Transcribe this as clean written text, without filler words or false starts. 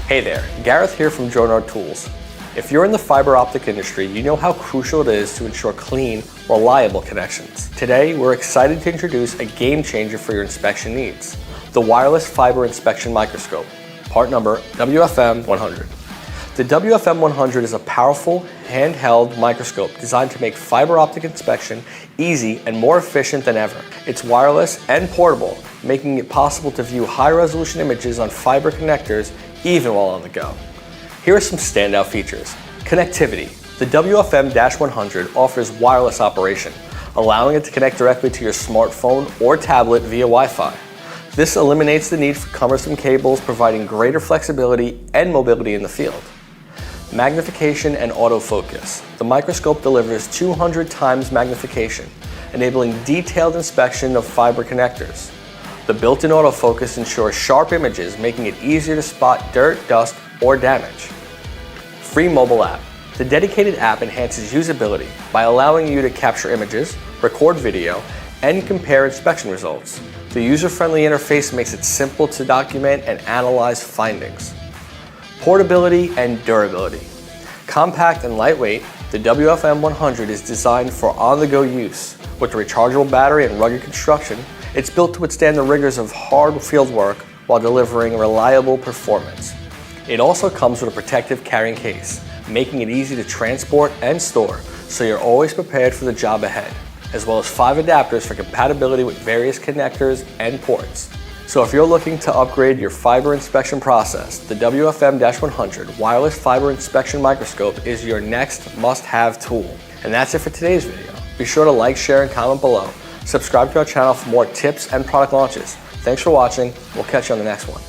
Hey there, Gareth here from Jonard Tools. If you're in the fiber optic industry, you know how crucial it is to ensure clean, reliable connections. Today, we're excited to introduce a game changer for your inspection needs, the Wireless Fiber Inspection Microscope, part number WFM-100. The WFM-100 is a powerful, handheld microscope designed to make fiber optic inspection easy and more efficient than ever. It's wireless and portable, making it possible to view high-resolution images on fiber connectors even while on the go. Here are some standout features. Connectivity. The WFM-100 offers wireless operation, allowing it to connect directly to your smartphone or tablet via Wi-Fi. This eliminates the need for cumbersome cables, providing greater flexibility and mobility in the field. Magnification and autofocus. The microscope delivers 200 times magnification, enabling detailed inspection of fiber connectors. The built-in autofocus ensures sharp images, making it easier to spot dirt, dust, or damage. Free mobile app. The dedicated app enhances usability by allowing you to capture images, record video, and compare inspection results. The user-friendly interface makes it simple to document and analyze findings. Portability and durability. Compact and lightweight, the WFM-100 is designed for on-the-go use. With a rechargeable battery and rugged construction, it's built to withstand the rigors of hard field work while delivering reliable performance. It also comes with a protective carrying case, making it easy to transport and store, so you're always prepared for the job ahead, as well as 5 adapters for compatibility with various connectors and ports. So if you're looking to upgrade your fiber inspection process, the WFM-100 Wireless Fiber Inspection Microscope is your next must-have tool. And that's it for today's video. Be sure to like, share, and comment below. Subscribe to our channel for more tips and product launches. Thanks for watching. We'll catch you on the next one.